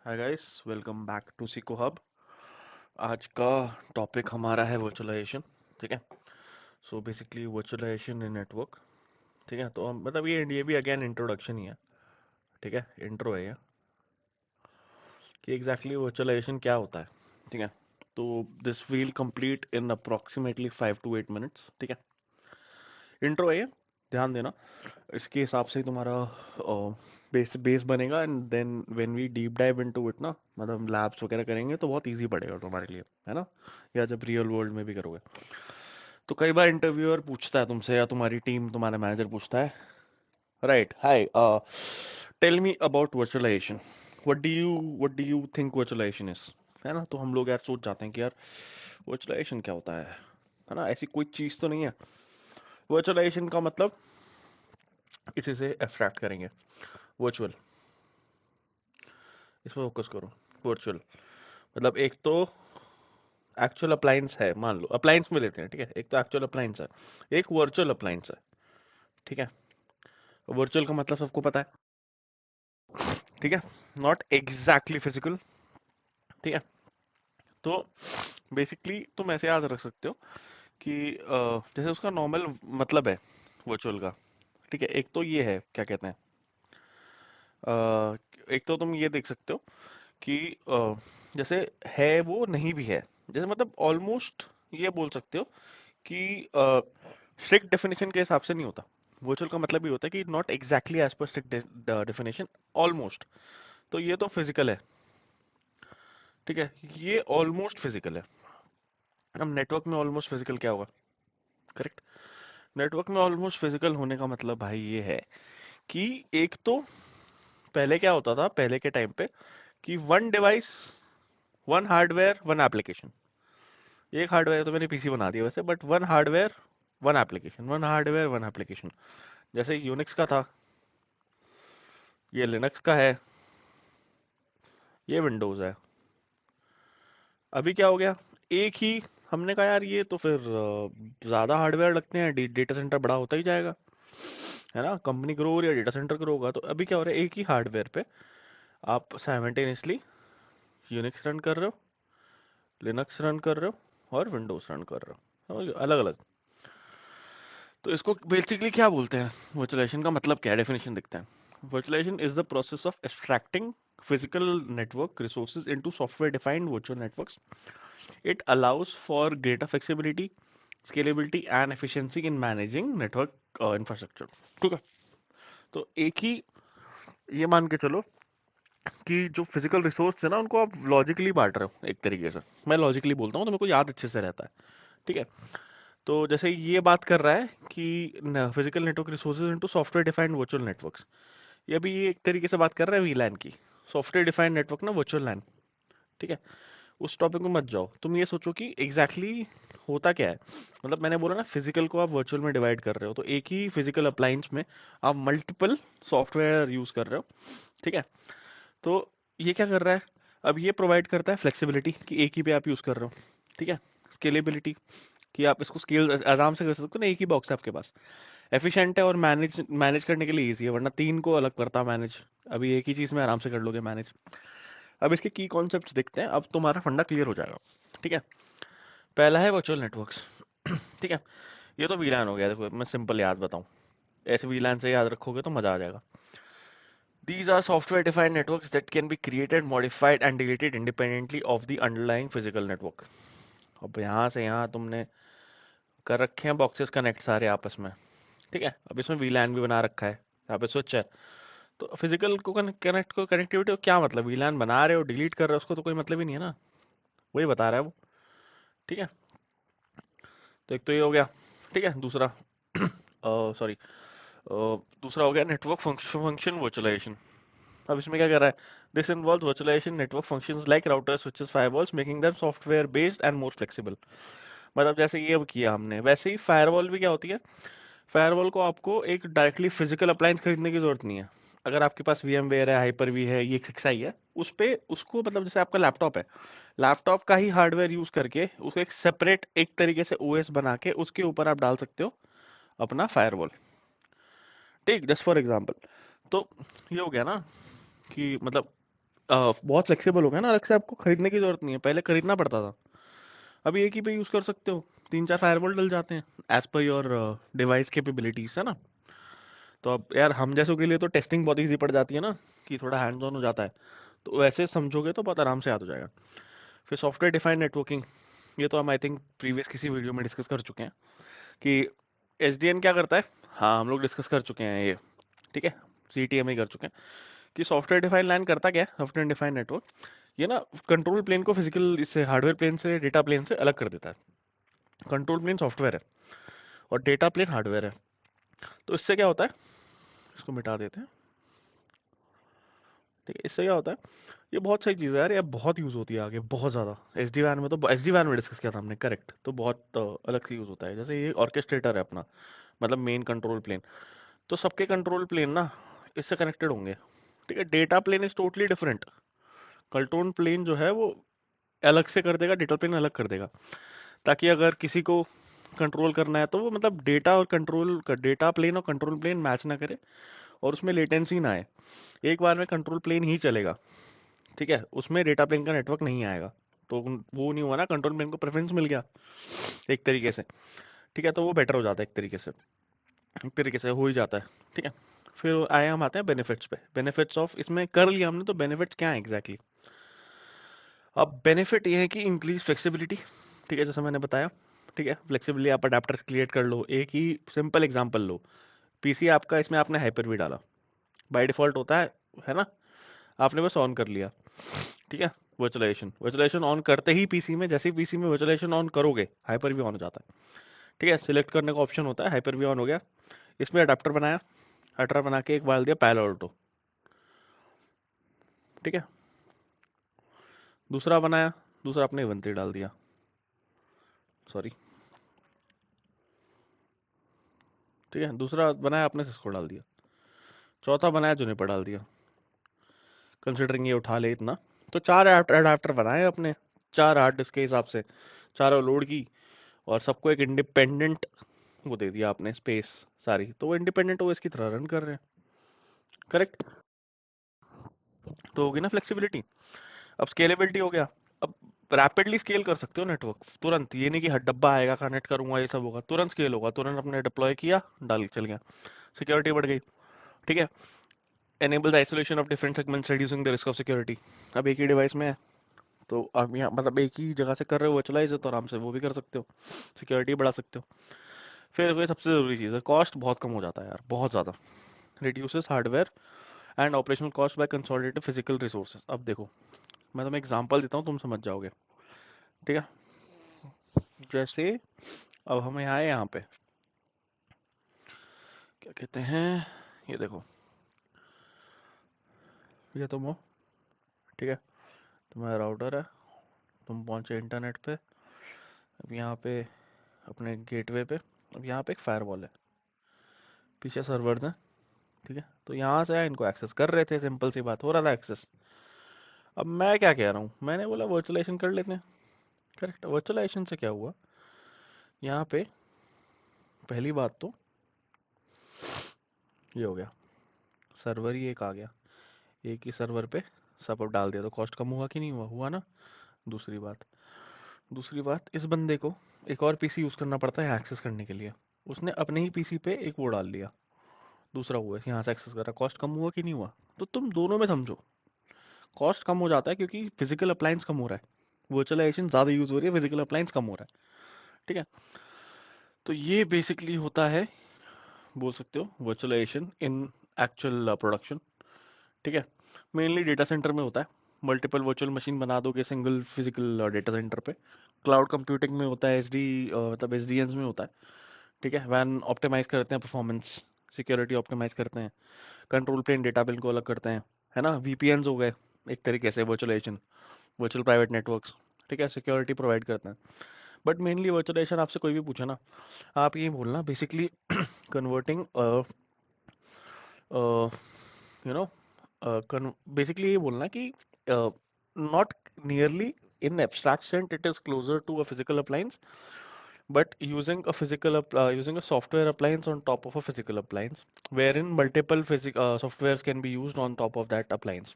Hi guys, welcome back to Cisco hub. आज का topic हमारा है वर्चुअलाइजेशन। ठीक है। So basically virtualization in network. ठीक है। तो मतलब ये भी अगेन इंट्रोडक्शन ही है। ठीक है, इंट्रो है ये कि एग्जैक्टली वर्चुअलाइजेशन क्या होता है। ठीक है। तो this will complete in approximately 5 to 8 minutes. ठीक है, इंट्रो है ये, ध्यान देना। इसके हिसाब से ही तुम्हारा बेस बेस बनेगा, and then when we deep dive into it ना, मतलब लैब्स वगैरह करेंगे तो बहुत इजी पड़ेगा तुम्हारे लिए, है ना। या जब रियल वर्ल्ड में भी करोगे तो कई बार इंटरव्यूअर पूछता है तुमसे, या तुम्हारी टीम, तुम्हारा मैनेजर पूछता है, right, hi, tell me about virtualization, what do you think virtualization is, है ना। तो हम लोग यार सोच जाते हैं कि यार वर्चुअलाइजेशन क्या होता है ना। ऐसी कोई चीज तो नहीं है। वर्चुअलाइजेशन का मतलब, इसी से एब्स्ट्रैक्ट करेंगे, वर्चुअल, इस पर फोकस करो। वर्चुअल मतलब एक तो एक्चुअल अप्लायंस है, मान लो अप्लायंस में लेते हैं। ठीक है, एक तो एक्चुअल अप्लायंस है, एक वर्चुअल अप्लायंस है। ठीक है, वर्चुअल का मतलब सबको पता है। ठीक है, नॉट एग्जैक्टली फिजिकल। ठीक है। तो बेसिकली तुम ऐसे याद रख सकते हो कि जैसे उसका नॉर्मल मतलब है वर्चुअल का। ठीक है, एक तो ये है, क्या कहते हैं, एक तो तुम ये देख सकते हो कि जैसे है वो, नहीं भी है। जैसे मतलब ऑलमोस्ट ये बोल सकते हो कि स्ट्रिक्ट डेफिनेशन के हिसाब से नहीं होता। वर्चुअल का मतलब ये होता है कि not exactly as per strict definition, almost. तो ये तो फिजिकल है। ठीक है, ये ऑलमोस्ट फिजिकल है। अब नेटवर्क में ऑलमोस्ट फिजिकल क्या होगा? करेक्ट। नेटवर्क में ऑलमोस्ट फिजिकल होने का मतलब भाई ये है कि एक तो पहले क्या होता था, पहले के टाइम पे, कि one device, one hardware, one application. एक हार्डवेयर तो मैंने पीसी बना दिया वैसे, but one hardware, one application, one hardware, one application. जैसे यूनिक्स का था, ये लिनक्स का है, ये विंडोज है। अभी क्या हो गया, एक ही, हमने कहा यार ये तो फिर ज्यादा हार्डवेयर लगते हैं, डेटा सेंटर बड़ा होता ही जाएगा, है ना। कंपनी ग्रो हो रही है, डेटा सेंटर ग्रो होगा, तो अभी क्या हो रहा है, एक ही हार्डवेयर पे आप साइमल्टेनियसली यूनिक्स रन कर रहे हो, लिनक्स रन कर रहे हो, और विंडोज रन कर रहे हो, अलग अलग। तो इसको बेसिकली क्या बोलते हैं, वर्चुअलाइजेशन का मतलब क्या है, डेफिनेशन देखते हैं। Virtualization is the process of extracting physical network resources into software defined virtual networks. It allows for greater flexibility, scalability and efficiency in managing network infrastructure. ठीक है। तो एक ही, ये मान के चलो कि जो फिजिकल रिसोर्स है ना, उनको आप लॉजिकली बांट रहे हो एक तरीके से। मैं लॉजिकली बोलता हूँ तो मेरे को याद अच्छे से रहता है। ठीक है। तो जैसे ये बात कर रहा है कि physical network resources into software defined virtual networks, ये भी एक तरीके से बात कर रहा है वीलैन की, सॉफ्टवेयर डिफाइंड नेटवर्क ना, वर्चुअल लैन। ठीक है, उस टॉपिक में मत जाओ, तुम ये सोचो कि एग्जैक्टली exactly होता क्या है। मतलब मैंने बोला ना, फिजिकल को आप वर्चुअल में डिवाइड कर रहे हो, तो एक ही फिजिकल अप्लायंस में आप मल्टीपल सॉफ्टवेयर यूज कर रहे हो। ठीक है। तो ये क्या कर रहा है, अब ये प्रोवाइड करता है फ्लेक्सिबिलिटी कि एक ही पे आप यूज कर रहे हो। ठीक है। स्केलेबिलिटी कि आप इसको स्केल आराम से कर सकते हो ना, एक ही बॉक्स है आपके पास। एफिशिएंट है और मैनेज मैनेज करने के लिए इजी है, वरना तीन को अलग करता मैनेज। अभी एक ही चीज में आराम से कर लोगे मैनेज। अब इसके की कॉन्सेप्ट्स देखते हैं, अब तुम्हारा फंडा क्लियर हो जाएगा। ठीक है। पहला है वर्चुअल नेटवर्क्स। ठीक है, ये तो वीलान हो गया। देखो मैं सिंपल याद बताऊं, ऐसे वीलान से याद रखोगे तो मजा आ जाएगा। These are software defined networks that can be created, modified and deleted independently of the underlying physical network. अब यहाँ से यहाँ तुमने कर रखे हैं बॉक्सेस कनेक्ट सारे आपस में। ठीक है, अब इसमें वीलैन भी बना रखा है, यहाँ पे स्विच है। तो फिजिकल को कनेक्ट को कनेक्टिविटी को क्या मतलब, वीलैन बना रहे हो डिलीट कर रहे हो, उसको तो कोई मतलब ही नहीं है ना। वही बता रहा है वो। ठीक है। तो एक तो ये हो गया। ठीक है, दूसरा, सॉरी, दूसरा हो गया नेटवर्क फंक्शन वर्चुअलाइजेशन। अब इसमें क्या कर रहा है, this involve virtualization network functions like router switches firewalls, making them software based and more flexible. मतलब जैसे ये अब किया हमने, वैसे ही फायरवॉल भी क्या होती है। फायरवॉल को आपको एक डायरेक्टली फिजिकल अप्लायंस खरीदने की जरूरत नहीं है। अगर आपके पास VMware है, हाइपर वी है, ये XXI है, उस पे उसको, मतलब जैसे आपका लैपटॉप है, लैपटॉप का ही हार्डवेयर यूज करके उसको एक सेपरेट, एक तरीके से OS बना के उसके ऊपर आप डाल सकते हो अपना फायरवॉल। ठीक, जस्ट फॉर एग्जांपल। तो ये हो गया ना कि मतलब बहुत फ्लेक्सिबल हो गया ना, अलग से आपको खरीदने की जरूरत नहीं है, पहले खरीदना पड़ता था। अभी एक ही पे यूज कर सकते हो, तीन चार फायरवॉल डल जाते हैं as per your device capabilities, है ना। तो अब यार हम जैसों के लिए तो टेस्टिंग बहुत ईजी पड़ जाती है ना, कि थोड़ा हैंड्स ऑन हो जाता है। तो वैसे समझोगे तो बहुत आराम से याद हो जाएगा। फिर सॉफ्टवेयर डिफाइंड नेटवर्किंग, ये तो हम आई थिंक प्रीवियस किसी वीडियो में डिस्कस कर चुके हैं कि एसडीएन क्या करता है। हाँ, हम लोग डिस्कस कर चुके हैं ये, ठीक है, सीटीएम ही कर चुके हैं कि सॉफ्टवेयर डिफाइंड लैन करता क्या है, सॉफ्टवेयर डिफाइंड नेटवर्क। ये ना कंट्रोल प्लेन को फिजिकल इससे हार्डवेयर प्लेन से डेटा प्लेन से अलग कर देता है। कंट्रोल प्लेन सॉफ्टवेयर है और डेटा प्लेन हार्डवेयर है। तो इससे क्या होता है, इसको मिटा देते हैं, ठीक है। इससे क्या होता है, ये बहुत सही चीज़ है यार, ये बहुत यूज़ होती है आगे बहुत ज़्यादा। एस डी वैन में तो, एस डी वैन में डिस्कस किया था हमने, करेक्ट, तो बहुत अलग से यूज़ होता है। जैसे ये ऑर्केस्ट्रेटर है अपना, मतलब मेन कंट्रोल प्लेन, तो सबके कंट्रोल प्लेन ना इससे कनेक्टेड होंगे, ठीक है। Data plane is totally different. Control plane जो है वो अलग से कर देगा, डेटा प्लेन अलग कर देगा, ताकि अगर किसी को कंट्रोल करना है तो वो मतलब डेटा और कंट्रोल, डेटा प्लेन और कंट्रोल प्लेन मैच ना करे और उसमें लेटेंसी ना आए। एक बार में कंट्रोल प्लेन ही चलेगा, ठीक है, उसमें डेटा प्लेन का नेटवर्क नहीं आएगा। तो वो नहीं हुआ ना, कंट्रोल प्लेन को प्रेफरेंस मिल गया एक तरीके से, ठीक है। तो वो बेटर हो जाता है एक तरीके से, एक तरीके से हो ही जाता है, ठीक है। फिर आए हम आते हैं बेनिफिट्स पे। बेनिफिट्स ऑफ, इसमें कर लिया हमने, तो बेनिफिट्स क्या है एग्जैक्टली exactly? अब बेनिफिट ये है कि इंक्रीज फ्लेक्सिबिलिटी, ठीक है, जैसे मैंने बताया, ठीक है। फ्लेक्सिबिलिटी, आप अडेप्टर्स क्रिएट कर लो। एक ही सिंपल एग्जांपल लो, पीसी आपका, इसमें आपने हाइपर वी डाला, बाय डिफॉल्ट होता है ना, आपने बस ऑन कर लिया, ठीक है। वर्चुअलाइजेशन, वर्चुअलाइजेशन ऑन करते ही पीसी में, जैसे ही पीसी में वर्चुअलाइजेशन ऑन करोगे हाइपर वी ऑन हो जाता है, ठीक है। सिलेक्ट करने का ऑप्शन होता है, हाइपर वी ऑन हो गया। इसमें अडेप्टर बनाया, अल्ट्रा बना के एक डाल दिया पैलो अल्टो, ठीक है। दूसरा बनाया, दूसरा अपने इवंती डाल दिया, सॉरी, ठीक है। दूसरा बनाया अपने सिस्को डाल दिया, चौथा बनाया जुनिपर डाल दिया, कंसिडरिंग ये उठा ले इतना। तो चार अडाप्टर बनाए अपने, चार हार्ड डिस्क के हिसाब से, चारों लोड की, और सबको एक इंडिपेंडेंट वो दे दिया आपने स्पेस सारी, तो वो इंडिपेंडेंट ओएस की तरह रन कर रहे हैं, करेक्ट। तो होगी ना फ्लेक्सिबिलिटी। अब स्केलेबिलिटी हो गया, अब रैपिडली स्केल कर सकते हो नेटवर्क तुरंत, ये नहीं कि हर डब्बा आएगा कनेक्ट करूंगा ये सब होगा, तुरंत स्केल होगा, तुरंत अपने डिप्लॉय किया, डाल चल गया, सिक्योरिटी बढ़ गई, ठीक है। enables isolation of different segments reducing the risk of security। अब एक ही डिवाइस में है, तो आप यहाँ मतलब एक ही जगह से कर रहे हो वर्चुअलाइज, तो आराम से वो भी कर सकते हो, सिक्योरिटी बढ़ा सकते हो। फिर कोई सबसे जरूरी चीज़ है, कॉस्ट बहुत कम हो जाता है यार, बहुत ज़्यादा। Reduces hardware and operational cost by consolidated physical resources. अब देखो, मैं तुम्हें एग्जांपल देता हूँ, तुम समझ जाओगे, ठीक है। जैसे अब हम यहाँ आए, यहाँ पे क्या कहते हैं, ये देखो, ये तुम हो, ठीक है, तुम्हारा राउटर है, तुम पहुंचे इंटरनेट पे। अब यहाँ पे अपने गेटवे पे, अब यहाँ पे एक फायरवॉल है, पीछे सर्वर्स हैं, ठीक है। तो यहाँ से इनको एक्सेस कर रहे थे, सिंपल सी बात, हो रहा था एक्सेस। अब मैं क्या कह रहा हूँ, मैंने बोला वर्चुअलाइजेशन कर लेते हैं, करेक्ट। वर्चुअलाइजेशन से क्या हुआ, यहाँ पे पहली बात तो ये हो गया, सर्वर ही एक आ गया, एक ही सर्वर पे सब अब डाल दिया, तो कॉस्ट कम हुआ कि नहीं हुआ, हुआ ना। दूसरी बात, दूसरी बात, इस बंदे को एक और पीसी यूज करना पड़ता है एक्सेस करने के लिए, उसने अपने ही पीसी पे एक वो डाल लिया, दूसरा हुआ यहाँ से एक्सेस करा, कॉस्ट कम हुआ कि नहीं हुआ। तो तुम दोनों में समझो, कॉस्ट कम हो जाता है क्योंकि फिजिकल अप्लायंस कम हो रहा है, वर्चुअलाइजेशन ज्यादा यूज हो रही है, फिजिकल अप्लायंस कम हो रहा है, ठीक है। तो ये बेसिकली होता है, बोल सकते हो, वर्चुअलाइजेशन इन एक्चुअल प्रोडक्शन, ठीक है। मेनली डेटा सेंटर में होता है, मल्टीपल वर्चुअल मशीन बना दोगे सिंगल फिजिकल डेटा सेंटर पे। क्लाउड कंप्यूटिंग में होता है, मतलब एसडीएन में होता है, ठीक है। वैन ऑप्टिमाइज करते हैं परफॉर्मेंस, सिक्योरिटी ऑप्टिमाइज करते हैं, कंट्रोल प्लेन डेटा प्लेन को अलग करते हैं, है ना। वीपीएन्स हो गए एक तरीके से वर्चुअलाइजेशन, वर्चुअल प्राइवेट नेटवर्क्स, ठीक है, सिक्योरिटी प्रोवाइड करते हैं। बट मेनली वर्चुअलाइजेशन आपसे कोई भी पूछे ना, आप ये बोलना basically converting, you know, basically ये बोलना कि not nearly in abstract sense it is closer to a physical appliance, but using a software appliance on top of a physical appliance, wherein multiple softwares can be used on top of that appliance,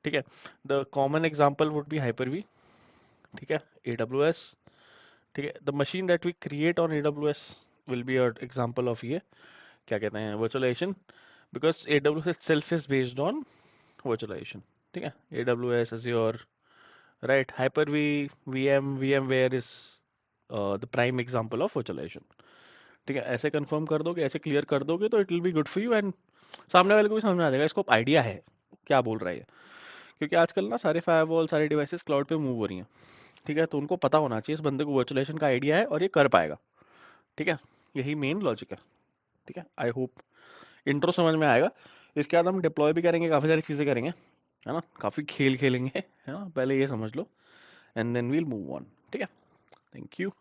ठीक है। The common example would be Hyper V, ठीक है, AWS, ठीक है। The machine that we create on AWS will be a example of ये क्या कहते हैं virtualization, because AWS itself is based on virtualization, ठीक है। AWS, Azure, right, Hyper-V, VM, VMware is the prime example of virtualization, ठीक है। ऐसे confirm कर दोगे, ऐसे क्लियर कर दोगे तो it will be good for you, and सामने वाले को भी समझ में आ जाएगा इसको आइडिया है क्या बोल रहा है ये। क्योंकि आजकल ना सारे फायरवॉल, सारे डिवाइसेस क्लाउड पे मूव हो रही हैं, ठीक है। तो उनको पता होना चाहिए इस बंदे को वर्चुअलाइजेशन का आइडिया है और ये कर पाएगा, ठीक है। यही मेन लॉजिक है, ठीक है। आई होप इंट्रो समझ में आएगा। इसके बाद हम डिप्लॉय भी करेंगे, काफ़ी सारी चीज़ें करेंगे, है ना, काफ़ी खेल खेलेंगे, है ना। पहले ये समझ लो and then we'll move on, ठीक है। Thank you.